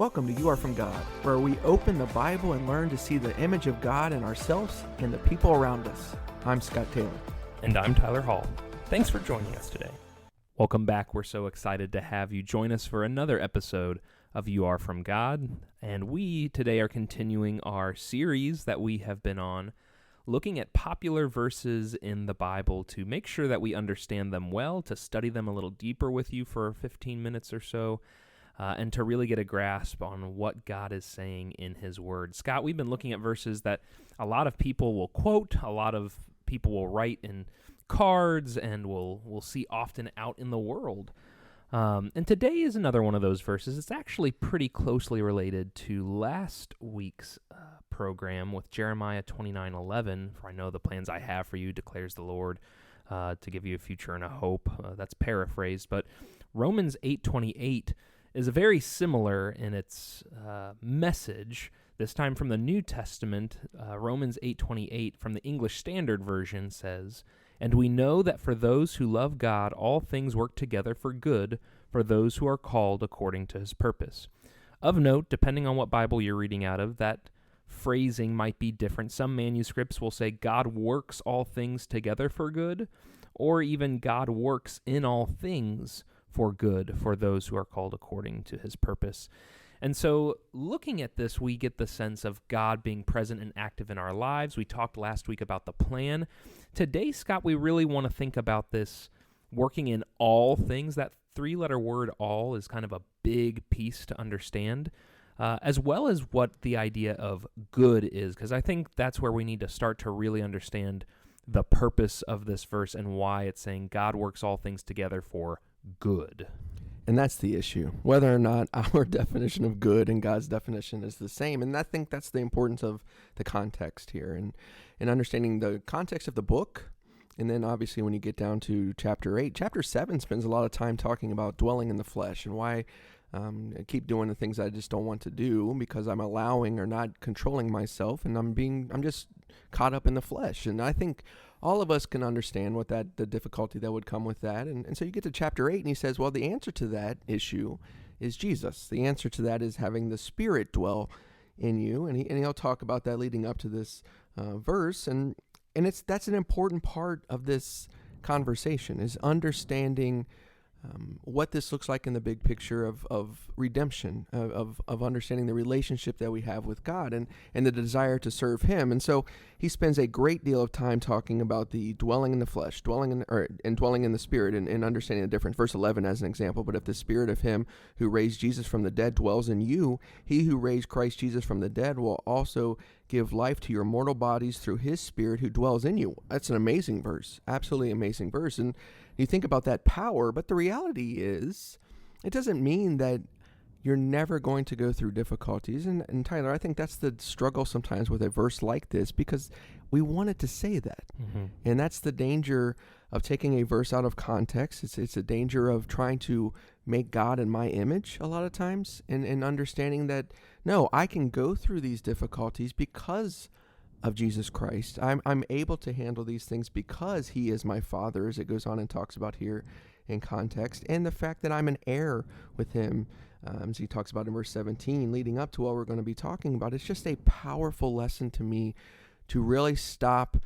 Welcome to You Are From God, where we open the Bible and learn to see the image of God in ourselves and the people around us. I'm Scott Taylor. And I'm Tyler Hall. Thanks for joining us today. Welcome back. We're so excited to have you join us for another episode of You Are From God. And we today are continuing our series that we have been on, looking at popular verses in the Bible to make sure that we understand them well, to study them a little deeper with you for 15 minutes or so, and to really get a grasp on what God is saying in His Word. Scott, we've been looking at verses that a lot of people will quote, a lot of people will write in cards, and we'll see often out in the world. And today is another one of those verses. It's actually pretty closely related to last week's program with Jeremiah 29:11. For I know the plans I have for you, declares the Lord, to give you a future and a hope. That's paraphrased, but Romans 8:28 is very similar in its message, this time from the New Testament. Romans 8:28 from the English Standard Version says, "And we know that for those who love God, all things work together for good, for those who are called according to His purpose." Of note, depending on what Bible you're reading out of, that phrasing might be different. Some manuscripts will say God works all things together for good, or even God works in all things for good for those who are called according to His purpose. And so looking at this, we get the sense of God being present and active in our lives. We talked last week about the plan. Today, Scott, we really want to think about this working in all things. That three-letter word all is kind of a big piece to understand, as well as what the idea of good is, because I think that's where we need to start to really understand the purpose of this verse and why it's saying God works all things together for good. And that's the issue, whether or not our definition of good and God's definition is the same. And I think that's the importance of the context here and understanding the context of the book. And then obviously when you get down to chapter 8, chapter 7 spends a lot of time talking about dwelling in the flesh and why I keep doing the things I just don't want to do because I'm allowing or not controlling myself, and I'm just caught up in the flesh. And I think all of us can understand what the difficulty that would come with that. And so you get to chapter 8 and he says, well, the answer to that issue is Jesus. The answer to that is having the Spirit dwell in you. And he'll talk about that leading up to this verse. And that's an important part of this conversation, is understanding what this looks like in the big picture of redemption, of understanding the relationship that we have with God and the desire to serve Him. And so he spends a great deal of time talking about the dwelling in the flesh, dwelling in the Spirit, and understanding the difference. Verse 11 as an example, but if the Spirit of Him who raised Jesus from the dead dwells in you, He who raised Christ Jesus from the dead will also give life to your mortal bodies through His Spirit who dwells in you. That's an amazing verse, absolutely amazing verse. And you think about that power, but the reality is it doesn't mean that you're never going to go through difficulties. And Tyler, I think that's the struggle sometimes with a verse like this, because we want it to say that. Mm-hmm. And that's the danger of taking a verse out of context. It's a danger of trying to make God in my image a lot of times, and understanding that, no, I can go through these difficulties because of Jesus Christ. I'm able to handle these things because He is my Father, as it goes on and talks about here in context, and the fact that I'm an heir with Him, as he talks about in verse 17, leading up to what we're going to be talking about. It's just a powerful lesson to me to really stop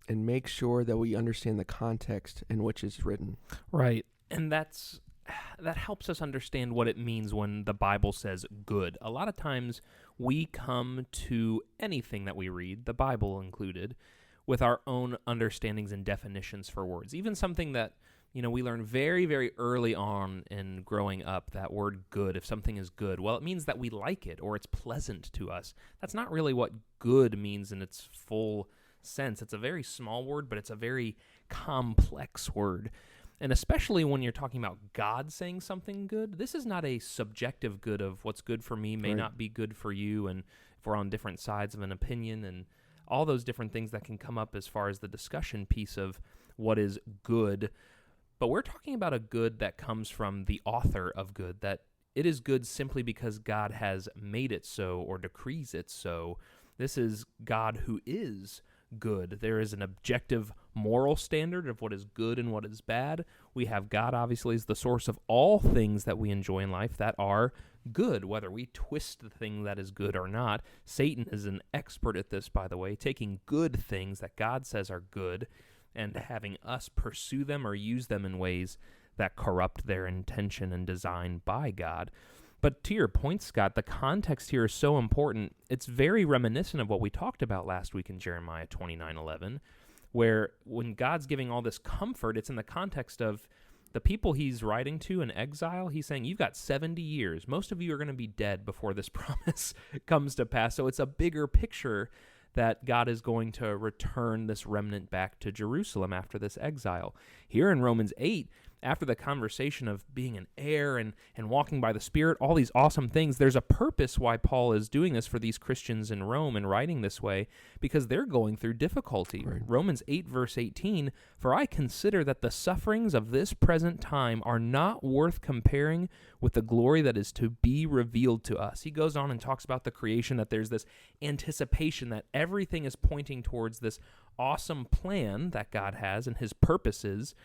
and make sure that we understand the context in which it's written. Right, and that helps us understand what it means when the Bible says good. A lot of times we come to anything that we read, the Bible included, with our own understandings and definitions for words. Even something that, we learn very, very early on in growing up, that word good. If something is good, well, it means that we like it or it's pleasant to us. That's not really what good means in its full sense. It's a very small word, but it's a very complex word. And especially when you're talking about God saying something good, this is not a subjective good of what's good for me may not be good for you, and if we're on different sides of an opinion and all those different things that can come up as far as the discussion piece of what is good. But we're talking about a good that comes from the author of good, that it is good simply because God has made it so or decrees it so. This is God who is good. There is an objective moral standard of what is good and what is bad. We have God, obviously, as the source of all things that we enjoy in life that are good, whether we twist the thing that is good or not. Satan is an expert at this, by the way, taking good things that God says are good and having us pursue them or use them in ways that corrupt their intention and design by God. But to your point, Scott, the context here is so important. It's very reminiscent of what we talked about last week in Jeremiah 29:11, where when God's giving all this comfort, it's in the context of the people he's writing to in exile. He's saying, you've got 70 years. Most of you are going to be dead before this promise comes to pass. So it's a bigger picture that God is going to return this remnant back to Jerusalem after this exile. Here in Romans 8, after the conversation of being an heir and walking by the Spirit, all these awesome things, there's a purpose why Paul is doing this for these Christians in Rome and writing this way, because they're going through difficulty. Right. Romans 8, verse 18, "For I consider that the sufferings of this present time are not worth comparing with the glory that is to be revealed to us." He goes on and talks about the creation, that there's this anticipation that everything is pointing towards this awesome plan that God has and his purposes.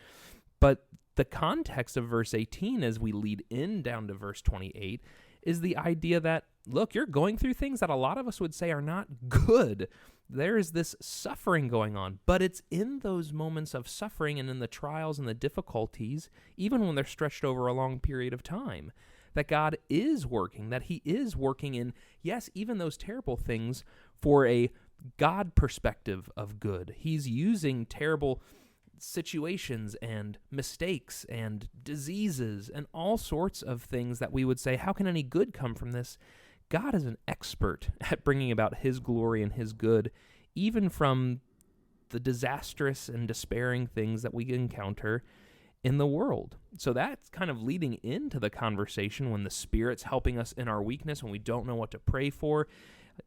But the context of verse 18 as we lead in down to verse 28 is the idea that, look, you're going through things that a lot of us would say are not good. There is this suffering going on, but it's in those moments of suffering and in the trials and the difficulties, even when they're stretched over a long period of time, that God is working, that he is working in, yes, even those terrible things for a God perspective of good. He's using terrible situations and mistakes and diseases and all sorts of things that we would say, how can any good come from this? God is an expert at bringing about his glory and his good, even from the disastrous and despairing things that we encounter in the world. So that's kind of leading into the conversation when the Spirit's helping us in our weakness, when we don't know what to pray for.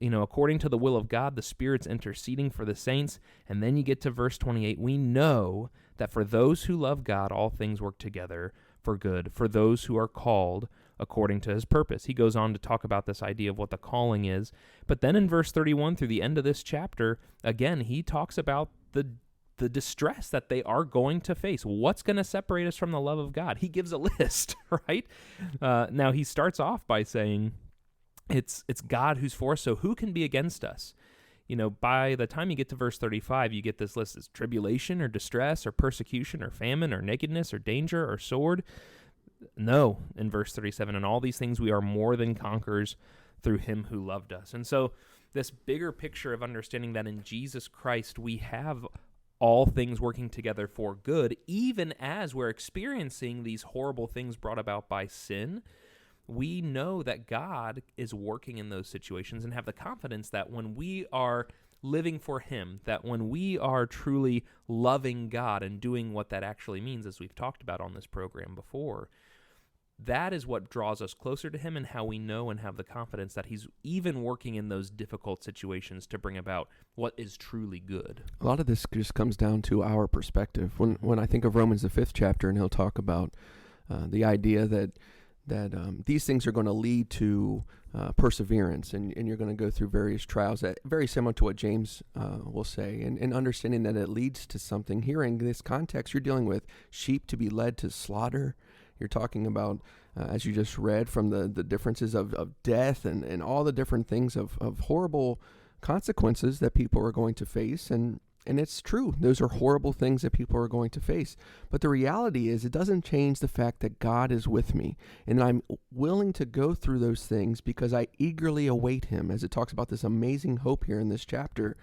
You know, according to the will of God, the Spirit's interceding for the saints. And then you get to verse 28. We know that for those who love God, all things work together for good, for those who are called according to his purpose. He goes on to talk about this idea of what the calling is. But then in verse 31 through the end of this chapter, again, he talks about the distress that they are going to face. What's going to separate us from the love of God? He gives a list, right? Now, he starts off by saying, it's God who's for us, so who can be against us? You know, by the time you get to verse 35, you get this list as tribulation or distress or persecution or famine or nakedness or danger or sword. No, in verse 37, in all these things we are more than conquerors through him who loved us. And so this bigger picture of understanding that in Jesus Christ we have all things working together for good, even as we're experiencing these horrible things brought about by sin, we know that God is working in those situations and have the confidence that when we are living for him, that when we are truly loving God and doing what that actually means, as we've talked about on this program before, that is what draws us closer to him and how we know and have the confidence that he's even working in those difficult situations to bring about what is truly good. A lot of this just comes down to our perspective. When I think of Romans, the 5th chapter, and he'll talk about the idea that these things are going to lead to perseverance, and you're going to go through various trials, that very similar to what James will say, and understanding that it leads to something. Here in this context, you're dealing with sheep to be led to slaughter. You're talking about, as you just read, from the differences of death and all the different things of horrible consequences that people are going to face. And it's true. Those are horrible things that people are going to face. But the reality is it doesn't change the fact that God is with me. And I'm willing to go through those things because I eagerly await him, as it talks about this amazing hope here in this chapter.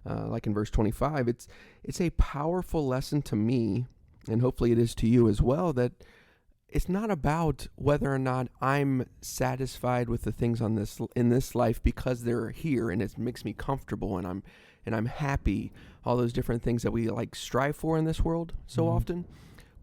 Like in verse 25, it's a powerful lesson to me, and hopefully it is to you as well, that it's not about whether or not I'm satisfied with the things in this life because they're here and it makes me comfortable and I'm happy, all those different things that we like strive for in this world so often.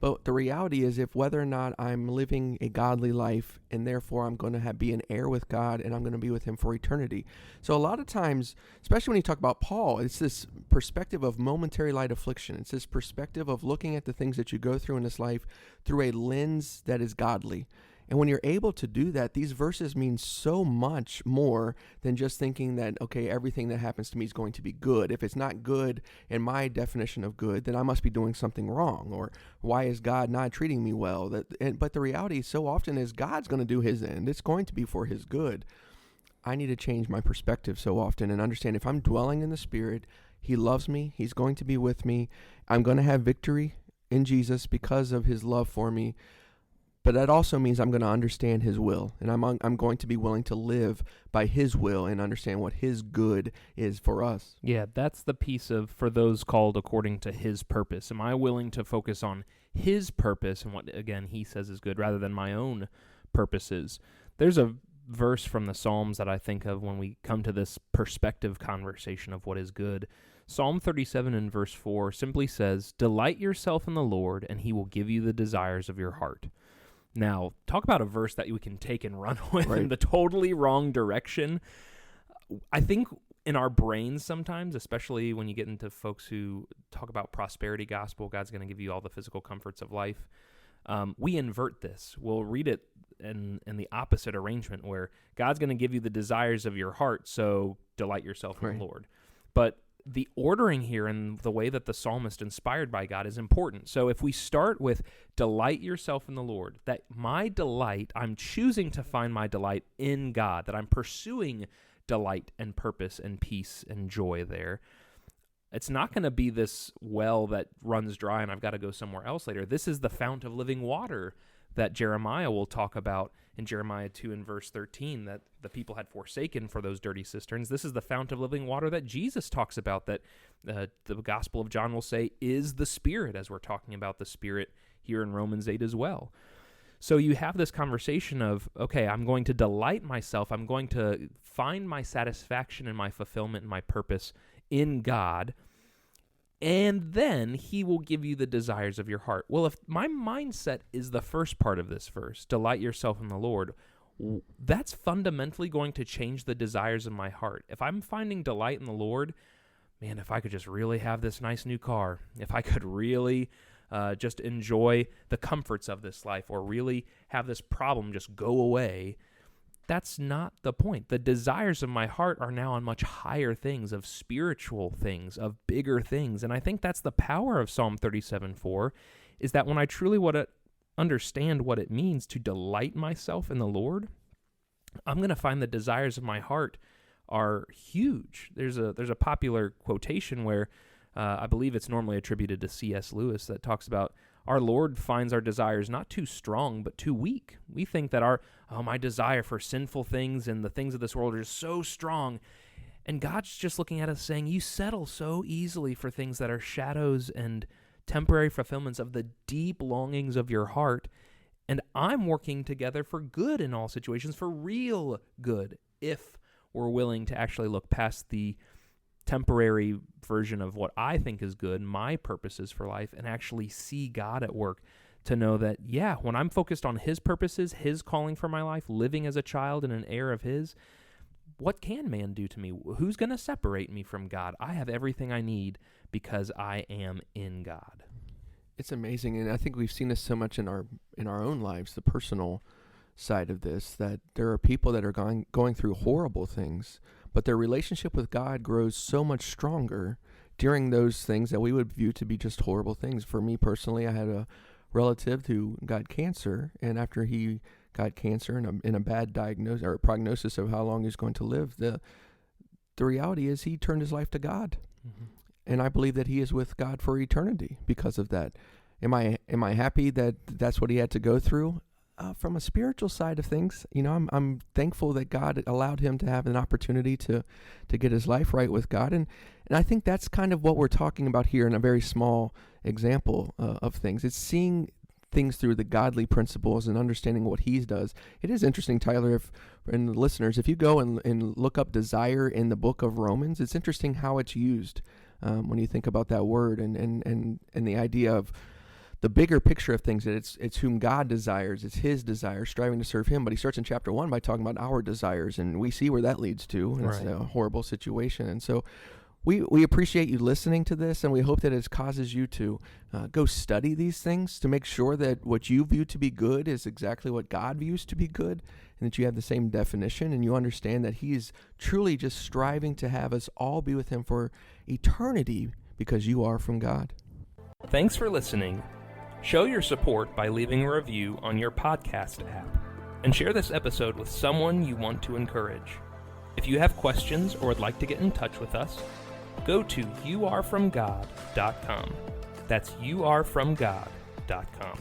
But the reality is, if whether or not I'm living a godly life, and therefore I'm going to be an heir with God, and I'm going to be with him for eternity. So a lot of times, especially when you talk about Paul, it's this perspective of momentary light affliction. It's this perspective of looking at the things that you go through in this life through a lens that is godly. And when you're able to do that, these verses mean so much more than just thinking that, okay, everything that happens to me is going to be good. If it's not good in my definition of good, then I must be doing something wrong. Or why is God not treating me well? But the reality so often is God's going to do his end. It's going to be for his good. I need to change my perspective so often and understand if I'm dwelling in the Spirit, he loves me, he's going to be with me, I'm going to have victory in Jesus because of his love for me. But that also means I'm going to understand his will, and I'm going to be willing to live by his will and understand what his good is for us. Yeah, that's the piece of, for those called according to his purpose. Am I willing to focus on his purpose and what, again, he says is good rather than my own purposes? There's a verse from the Psalms that I think of when we come to this perspective conversation of what is good. Psalm 37 and verse 4 simply says, "Delight yourself in the Lord, and he will give you the desires of your heart." Now, talk about a verse that we can take and run with in the totally wrong direction. I think in our brains sometimes, especially when you get into folks who talk about prosperity gospel, God's going to give you all the physical comforts of life, we invert this. We'll read it in the opposite arrangement where God's going to give you the desires of your heart, so delight yourself in the Lord. But the ordering here and the way that the psalmist inspired by God is important. So if we start with delight yourself in the Lord, that my delight, I'm choosing to find my delight in God, that I'm pursuing delight and purpose and peace and joy there. It's not going to be this well that runs dry and I've got to go somewhere else later. This is the fount of living water that Jeremiah will talk about in Jeremiah 2 and verse 13, that the people had forsaken for those dirty cisterns. This is the fount of living water that Jesus talks about, that the Gospel of John will say is the Spirit, as we're talking about the Spirit here in Romans 8 as well. So you have this conversation of, okay, I'm going to delight myself. I'm going to find my satisfaction and my fulfillment and my purpose in God, and then he will give you the desires of your heart. Well, if my mindset is the first part of this verse, delight yourself in the Lord, that's fundamentally going to change the desires of my heart. If I'm finding delight in the Lord, man, if I could just really have this nice new car, if I could really just enjoy the comforts of this life, or really have this problem just go away, that's not the point. The desires of my heart are now on much higher things, of spiritual things, of bigger things. And I think that's the power of Psalm 37:4, is that when I truly understand what it means to delight myself in the Lord, I'm going to find the desires of my heart are huge. There's a popular quotation where I believe it's normally attributed to C.S. Lewis that talks about our Lord finds our desires not too strong, but too weak. We think that my desire for sinful things and the things of this world are just so strong. And God's just looking at us saying, you settle so easily for things that are shadows and temporary fulfillments of the deep longings of your heart. And I'm working together for good in all situations, for real good, if we're willing to actually look past the temporary version of what I think is good, my purposes for life, and actually see God at work, to know that, yeah, when I'm focused on his purposes, his calling for my life, living as a child and an heir of his, what can man do to me? Who's going to separate me from God? I have everything I need because I am in God. It's amazing, and I think we've seen this so much in our own lives, the personal side of this, that there are people that are going through horrible things, but their relationship with God grows so much stronger during those things that we would view to be just horrible things. For me personally, I had a relative who got cancer, and after he got cancer in a bad diagnosis or prognosis of how long he's going to live, the reality is he turned his life to God. Mm-hmm. And I believe that he is with God for eternity because of that. Am I happy that that's what he had to go through? From a spiritual side of things, I'm thankful that God allowed him to have an opportunity to get his life right with God. And I think that's kind of what we're talking about here in a very small example of things. It's seeing things through the godly principles and understanding what he does. It is interesting, Tyler, and the listeners, if you go and look up desire in the book of Romans, it's interesting how it's used when you think about that word and the idea of the bigger picture of things, that it's whom God desires, it's his desire, striving to serve him. But he starts in chapter 1 by talking about our desires, and we see where that leads to, and It's a horrible situation. And so we appreciate you listening to this, and we hope that it causes you to go study these things to make sure that what you view to be good is exactly what God views to be good, and that you have the same definition, and you understand that He is truly just striving to have us all be with Him for eternity because you are from God. Thanks for listening. Show your support by leaving a review on your podcast app, and share this episode with someone you want to encourage. If you have questions or would like to get in touch with us, go to youarefromgod.com. That's youarefromgod.com.